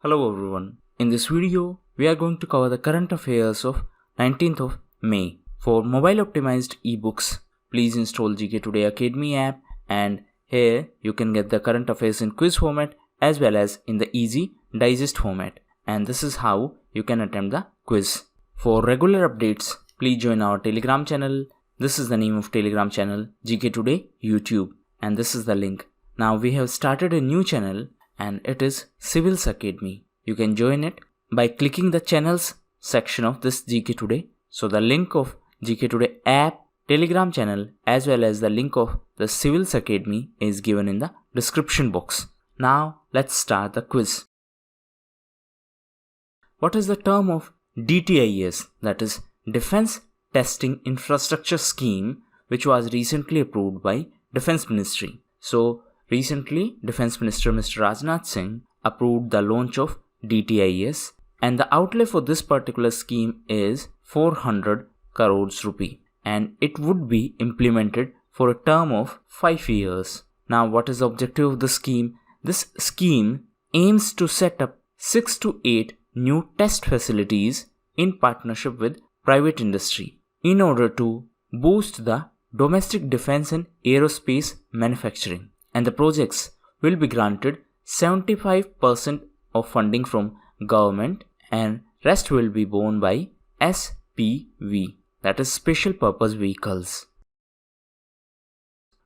Hello everyone. In this video, we are going to cover the current affairs of 19th of May. For mobile optimized ebooks, please install GKToday Academy app, and here you can get the current affairs in quiz format as well as in the easy digest format. And this is how you can attempt the quiz. For regular updates, please join our Telegram channel. This is the name of Telegram channel, GKToday YouTube, and this is the link. Now we have started a new channel and it is Civils Academy. You can join it by clicking the channels section of this GKToday. So the link of GKToday app, Telegram channel as well as the link of the Civils Academy is given in the description box. Now let's start the quiz. What is the term of DTIS, that is Defense Testing Infrastructure Scheme, which was recently approved by Defense Ministry? So recently, Defense Minister Mr. Rajnath Singh approved the launch of DTIS, and the outlay for this particular scheme is 400 crores rupee, and it would be implemented for a term of 5 years. Now, what is the objective of the scheme? This scheme aims to set up 6 to 8 new test facilities in partnership with private industry in order to boost the domestic defense and aerospace manufacturing. And the projects will be granted 75% of funding from government and rest will be borne by SPV, that is Special Purpose Vehicles.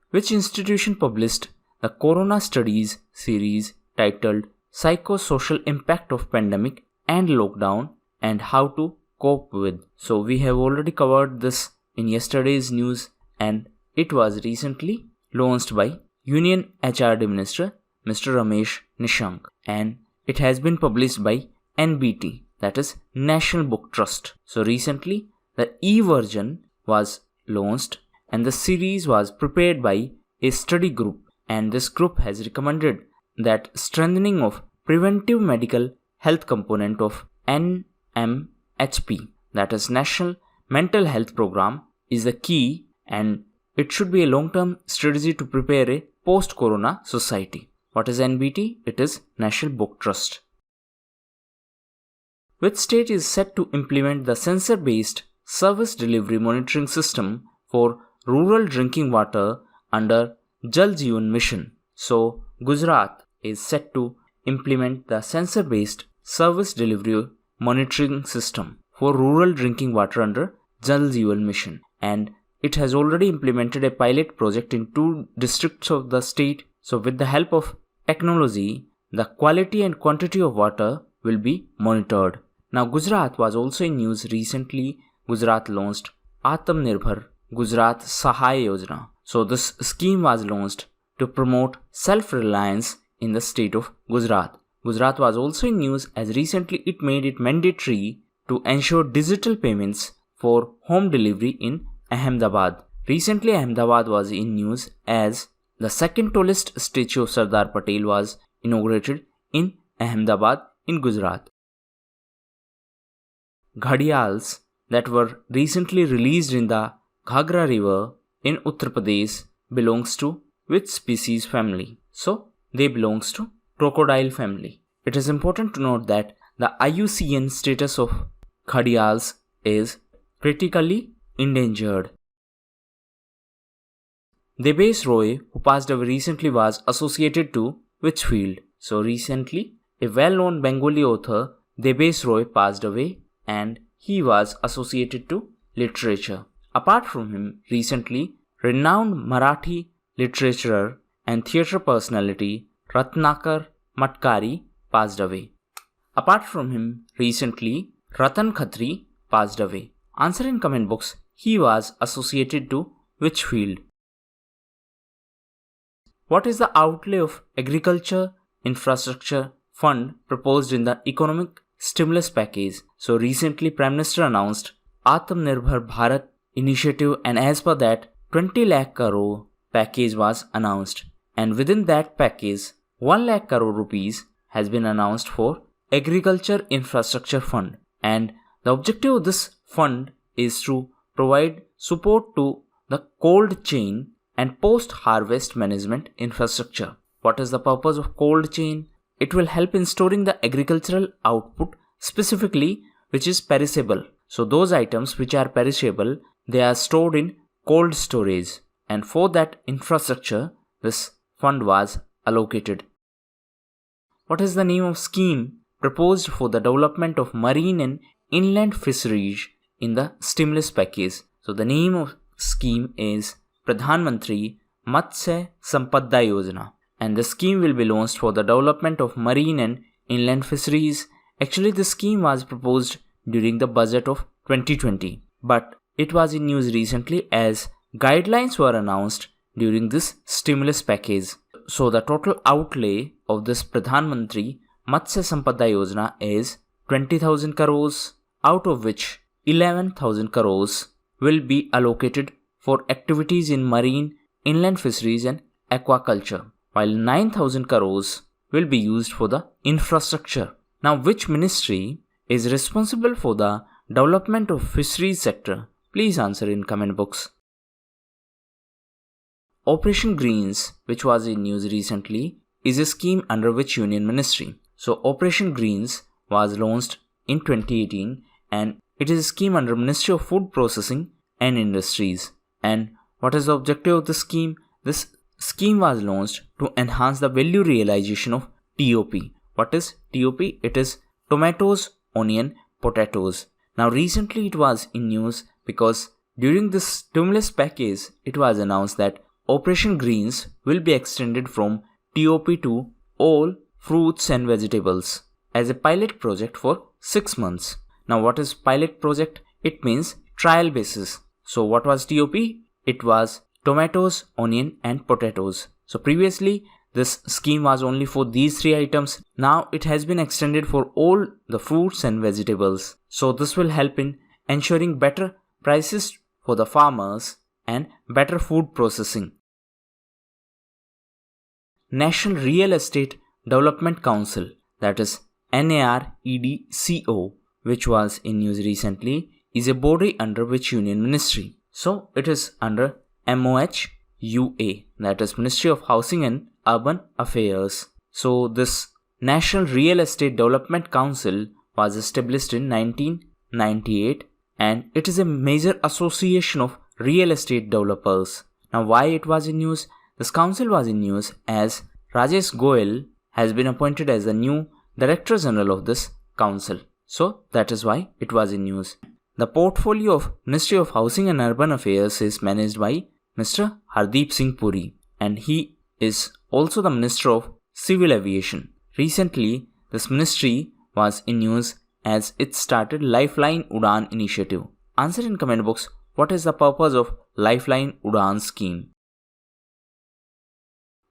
Which institution published the Corona Studies series titled Psychosocial Impact of Pandemic and Lockdown and How to Cope With? So we have already covered this in yesterday's news, and it was recently launched by Union HRD Minister Mr. Ramesh Nishank, and it has been published by NBT, that is National Book Trust. So recently the e-version was launched and the series was prepared by a study group, and this group has recommended that strengthening of preventive medical health component of NMHP, that is National Mental Health Program, is the key, and it should be a long-term strategy to prepare a post-corona society. What is NBT? It is National Book Trust. Which state is set to implement the sensor-based service delivery monitoring system for rural drinking water under Jal Jeevan Mission? So Gujarat is set to implement the sensor-based service delivery monitoring system for rural drinking water under Jal Jeevan Mission, and it has already implemented a pilot project in 2 districts of the state. So with the help of technology, the quality and quantity of water will be monitored. Now Gujarat was also in news recently. Gujarat launched Atmanirbhar Gujarat Sahay Yojana. So this scheme was launched to promote self-reliance in the state of Gujarat. Gujarat was also in news as recently it made it mandatory to ensure digital payments for home delivery in Ahmedabad. Recently, Ahmedabad was in news as the second tallest statue of Sardar Patel was inaugurated in Ahmedabad in Gujarat. Ghadials that were recently released in the Kagra river in Uttar Pradesh belongs to which species family? So they belongs to crocodile family. It is important to note that the IUCN status of ghadials is critically endangered. Debase Roy, who passed away recently, was associated to which field? So recently, a well-known Bengali author, Debase Roy, passed away and he was associated to literature. Apart from him, recently, renowned Marathi literaturer and theatre personality Ratnakar Matkari passed away. Apart from him, recently, Ratan Khatri passed away. Answer in comment box. He was associated to which field? What is the outlay of Agriculture Infrastructure Fund proposed in the Economic Stimulus Package? So recently Prime Minister announced Atmanirbhar Bharat initiative, and as per that 20 lakh crore package was announced, and within that package 1 lakh crore rupees has been announced for Agriculture Infrastructure Fund, and the objective of this fund is to provide support to the cold chain and post-harvest management infrastructure. What is the purpose of cold chain? it will help in storing the agricultural output, specifically which is perishable. So those items which are perishable, they are stored in cold storage, and for that infrastructure this fund was allocated. What is the name of scheme proposed for the development of marine and inland fisheries in the stimulus package? So the name of scheme is Pradhan Mantri Matsya Sampada Yojana, and the scheme will be launched for the development of marine and inland fisheries. Actually, the scheme was proposed during the budget of 2020, but it was in news recently as guidelines were announced during this stimulus package. So the total outlay of this Pradhan Mantri Matsya Sampada Yojana is 20,000 crores, out of which 11,000 crores will be allocated for activities in marine, inland fisheries and aquaculture, while 9,000 crores will be used for the infrastructure. Now, which ministry is responsible for the development of fisheries sector? Please answer in comment box. Operation Greens, which was in news recently, is a scheme under which union ministry? So Operation Greens was launched in 2018 and it is a scheme under Ministry of Food Processing and Industries. And what is the objective of the scheme? This scheme was launched to enhance the value realization of TOP. What is TOP? It is tomatoes, onion, potatoes. Now recently it was in news because during this stimulus package it was announced that Operation Greens will be extended from TOP to all fruits and vegetables as a pilot project for 6 months. Now what is pilot project? It means trial basis. So what was TOP? It was tomatoes, onion and potatoes. So previously this scheme was only for these 3 items. Now it has been extended for all the fruits and vegetables. So this will help in ensuring better prices for the farmers and better food processing. National Real Estate Development Council, that is NAREDCO, which was in news recently, is a body under which union ministry? So it is under MOHUA, that is Ministry of Housing and Urban Affairs. So this National Real Estate Development Council was established in 1998 and it is a major association of real estate developers. Now why it was in news? This council was in news as Rajesh Goyal has been appointed as the new Director General of this council. So that is why it was in news. The portfolio of Ministry of Housing and Urban Affairs is managed by Mr. Hardeep Singh Puri and he is also the Minister of Civil Aviation. Recently, this ministry was in news as it started Lifeline Udan initiative. Answer in comment box, what is the purpose of Lifeline Udan scheme?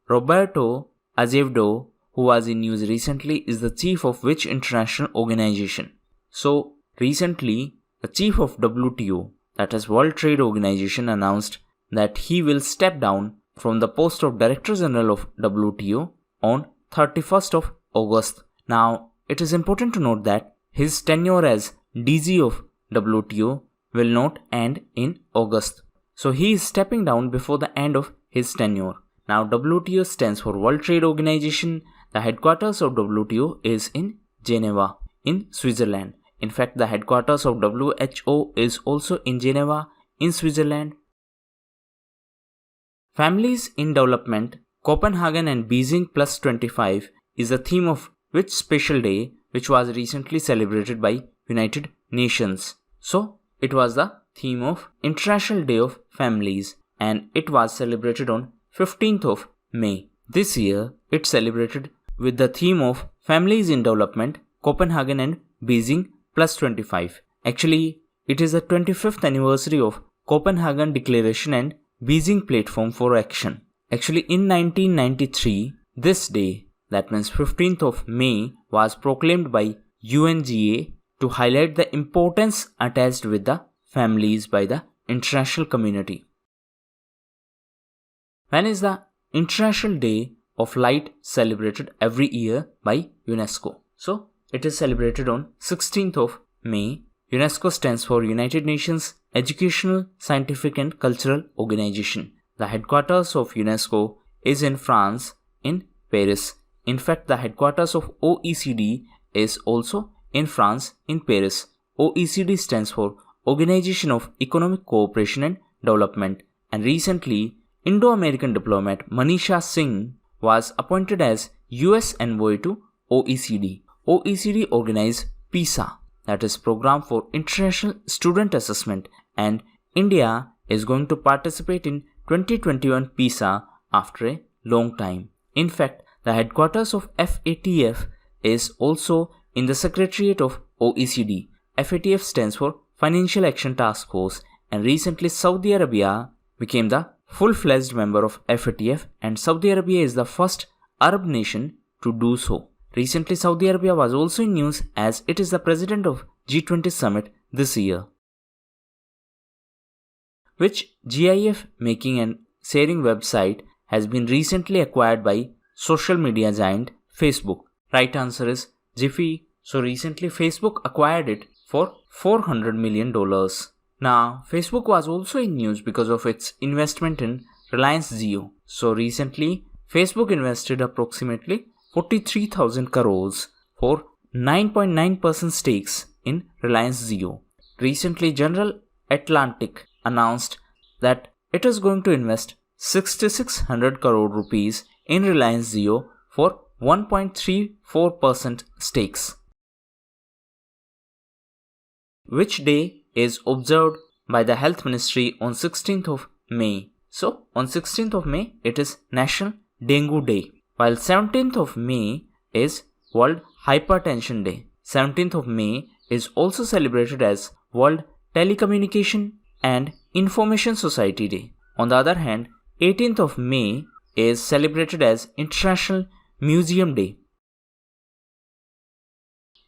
Roberto Azevedo, who was in news recently, is the chief of which international organization? So recently, the chief of WTO, that is World Trade Organization, announced that he will step down from the post of Director General of WTO on 31st of August. Now, it is important to note that his tenure as DG of WTO will not end in August. So he is stepping down before the end of his tenure. Now WTO stands for World Trade Organization. The headquarters of WTO is in Geneva, in Switzerland. In fact, the headquarters of WHO is also in Geneva, in Switzerland. Families in Development, Copenhagen and Beijing Plus 25 is the theme of which special day which was recently celebrated by United Nations. So, it was the theme of International Day of Families and it was celebrated on 15th of May. This year, it celebrated with the theme of Families in Development, Copenhagen and Beijing Plus 25. Actually, it is the 25th anniversary of Copenhagen Declaration and Beijing Platform for Action. Actually, in 1993, this day, that means 15th of May, was proclaimed by UNGA to highlight the importance attached with the families by the international community. When is the International Day of Light celebrated every year by UNESCO? So, it is celebrated on 16th of May. UNESCO stands for United Nations Educational, Scientific and Cultural Organization. The headquarters of UNESCO is in France, in Paris. In fact, the headquarters of OECD is also in France, in Paris. OECD stands for Organization of Economic Cooperation and Development, and recently, Indo-American diplomat Manisha Singh was appointed as US envoy to OECD. OECD organized PISA, that is Program for International Student Assessment, and India is going to participate in 2021 PISA after a long time. In fact, the headquarters of FATF is also in the Secretariat of OECD. FATF stands for Financial Action Task Force, and recently Saudi Arabia became the full-fledged member of FATF, and Saudi Arabia is the first Arab nation to do so. Recently, Saudi Arabia was also in news as it is the president of G20 summit this year. Which GIF making and sharing website has been recently acquired by social media giant Facebook? Right answer is Jiffy. So recently Facebook acquired it for $400 million. Now, Facebook was also in news because of its investment in Reliance Jio. So recently, Facebook invested approximately 43,000 crores for 9.9% stakes in Reliance Jio. Recently, General Atlantic announced that it is going to invest 6,600 crore rupees in Reliance Jio for 1.34% stakes. Which day is observed by the Health Ministry on 16th of May? So, on 16th of May, it is National Dengue Day, while 17th of May is World Hypertension Day. 17th of May is also celebrated as World Telecommunication and Information Society Day. On the other hand, 18th of May is celebrated as International Museum Day.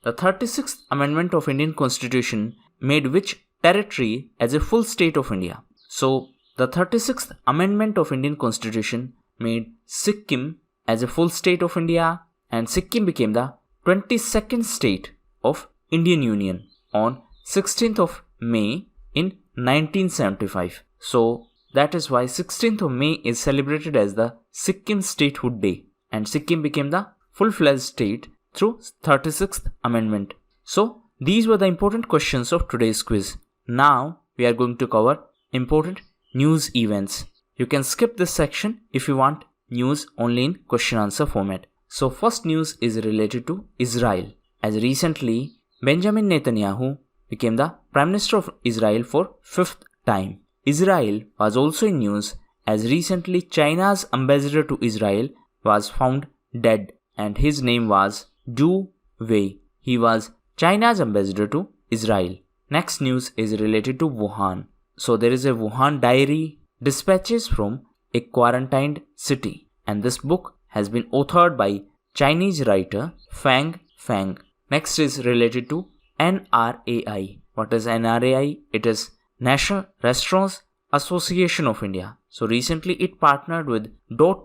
The 36th Amendment of Indian Constitution made which territory as a full state of India? So, the 36th Amendment of Indian Constitution made Sikkim as a full state of India, and Sikkim became the 22nd state of Indian Union on 16th of May in 1975. So, that is why 16th of May is celebrated as the Sikkim Statehood Day, and Sikkim became the full-fledged state through 36th Amendment. So, these were the important questions of today's quiz. Now, we are going to cover important news events. You can skip this section if you want news only in question answer format. So, first news is related to Israel, as recently Benjamin Netanyahu became the Prime Minister of Israel for 5th time. Israel was also in news as recently China's ambassador to Israel was found dead, and his name was Du Wei. He was China's ambassador to Israel. Next news is related to Wuhan. So there is a Wuhan diary, dispatches from a quarantined city, and this book has been authored by Chinese writer Fang Fang. Next is related to NRAI. What is NRAI? It is National Restaurants Association of India. So recently it partnered with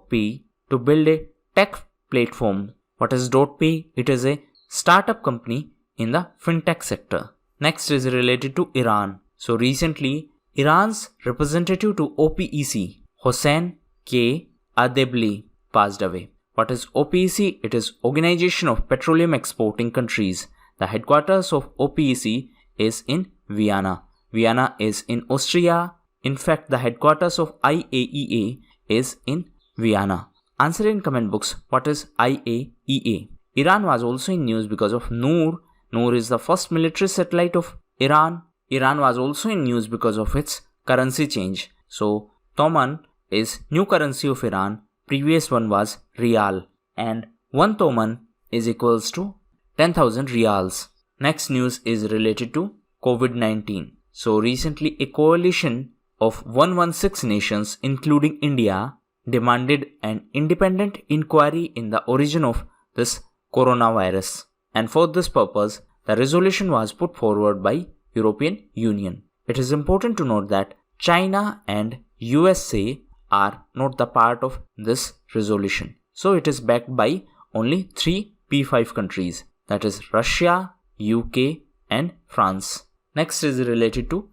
.pay to build a tech platform. What is .pay? It is a startup company in the fintech sector. Next is related to Iran. So recently Iran's representative to OPEC, Hossein K. Adebli, passed away. What is OPEC? It is Organization of Petroleum Exporting Countries. The headquarters of OPEC is in Vienna. Vienna is in Austria. In fact, the headquarters of IAEA is in Vienna. Answer in comment box, what is IAEA? Iran was also in news because of Noor. Noor is the first military satellite of Iran. Iran was also in news because of its currency change. So, Toman is new currency of Iran. Previous one was Rial. And 1 Toman is equals to 10,000 Rials. Next news is related to COVID-19. So, recently a coalition of 116 nations, including India, demanded an independent inquiry in the origin of this coronavirus. And for this purpose, the resolution was put forward by European Union. It is important to note that China and USA are not the part of this resolution. So it is backed by only 3 P5 countries, that is Russia, UK and France. Next is related to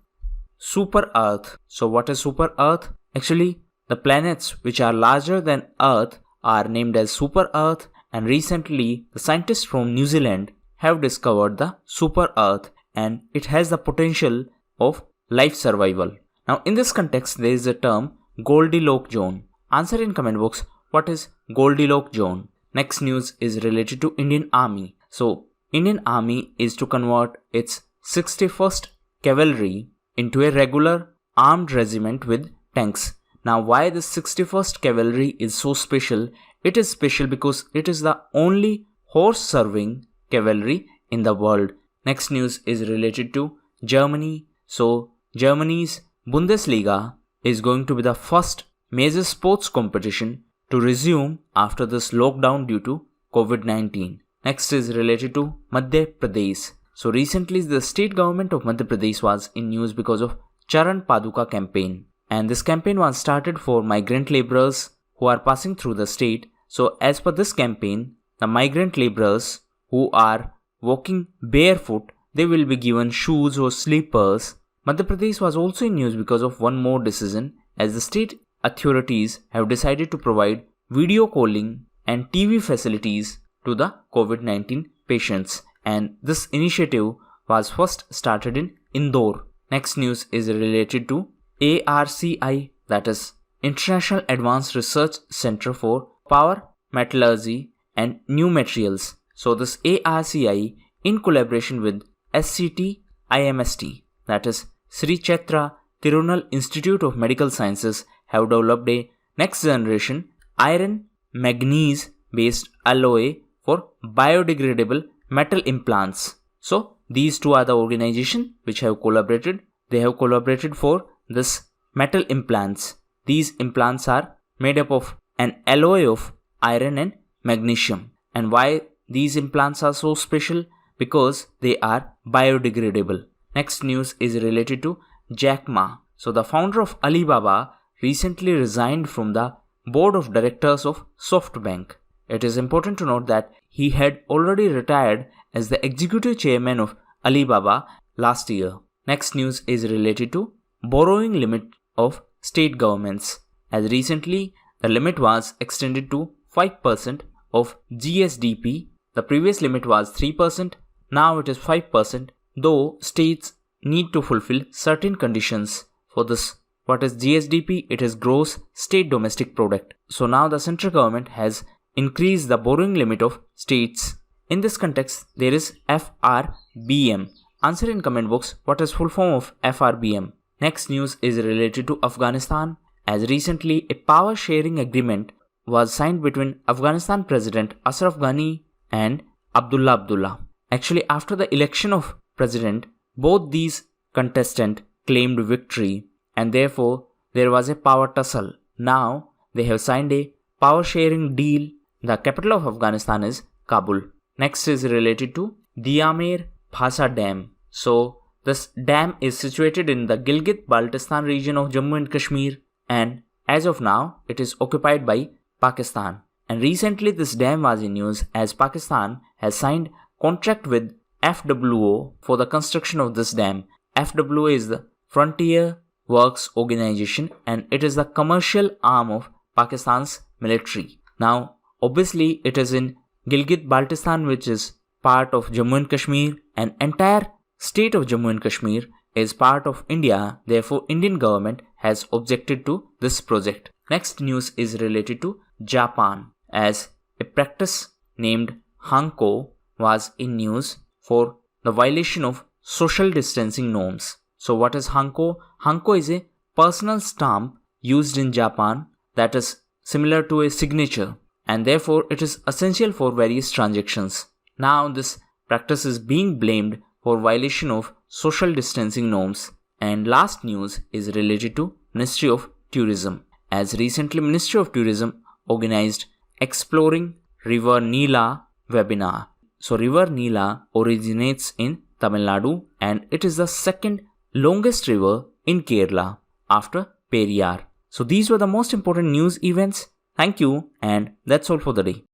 Super Earth. So what is Super Earth? Actually, the planets which are larger than Earth are named as Super Earth, and recently the scientists from New Zealand have discovered the super Earth and it has the potential of life survival. Now in this context there is a term Goldilocks zone. Answer in comment box what is Goldilocks zone. Next news is related to Indian Army. So Indian Army is to convert its 61st Cavalry into a regular armed regiment with tanks. Now why this 61st Cavalry is so special? It is special because it is the only horse-serving cavalry in the world. Next news is related to Germany. So Germany's Bundesliga is going to be the first major sports competition to resume after this lockdown due to COVID-19. Next is related to Madhya Pradesh. So recently the state government of Madhya Pradesh was in news because of Charan Paduka campaign. And this campaign was started for migrant laborers who are passing through the state. So as per this campaign, the migrant laborers who are walking barefoot, they will be given shoes or slippers. Madhya Pradesh was also in news because of one more decision, as the state authorities have decided to provide video calling and TV facilities to the COVID-19 patients. And this initiative was first started in Indore. Next news is related to ARCI, that is International Advanced Research Center for Power, Metallurgy and New Materials. So this ARCI in collaboration with SCT IMST, that is Sri Chitra Tirunal Institute of Medical Sciences, have developed a next generation iron manganese based alloy for biodegradable metal implants. So these two are the organizations which have collaborated. They have collaborated for this metal implants. These implants are made up of an alloy of iron and magnesium. And why these implants are so special? Because they are biodegradable. Next news is related to Jack Ma. So the founder of Alibaba recently resigned from the board of directors of SoftBank. It is important to note that he had already retired as the executive chairman of Alibaba last year. Next news is related to borrowing limit of state governments. As recently the limit was extended to 5% of GSDP. The previous limit was 3%. Now it is 5%, though states need to fulfill certain conditions for this. What is GSDP? It is gross state domestic product. So now the central government has increased the borrowing limit of states. In this context, there is FRBM. Answer in comment box what is full form of FRBM. Next news is related to Afghanistan, as recently a power sharing agreement was signed between Afghanistan President Ashraf Ghani and Abdullah. Actually, after the election of president, both these contestants claimed victory and therefore there was a power tussle. Now they have signed a power sharing deal. The capital of Afghanistan is Kabul. Next is related to Diamer Bhasa Dam. So this dam is situated in the Gilgit-Baltistan region of Jammu and Kashmir, and as of now it is occupied by Pakistan. And recently this dam was in news as Pakistan has signed contract with FWO for the construction of this dam. FWO is the Frontier Works Organization and it is the commercial arm of Pakistan's military. Now obviously it is in Gilgit-Baltistan, which is part of Jammu and Kashmir, and entire state of Jammu and Kashmir is part of India. Therefore Indian government has objected to this project. Next news is related to Japan, as a practice named Hanko was in news for the violation of social distancing norms. So what is Hanko? Hanko is a personal stamp used in Japan that is similar to a signature, and therefore it is essential for various transactions. Now this practice is being blamed for violation of social distancing norms. And last news is related to Ministry of Tourism, as recently Ministry of Tourism organized Exploring River Nila webinar. So River Nila originates in Tamil Nadu and it is the second longest river in Kerala after Periyar. So these were the most important news events. Thank you, and that's all for the day.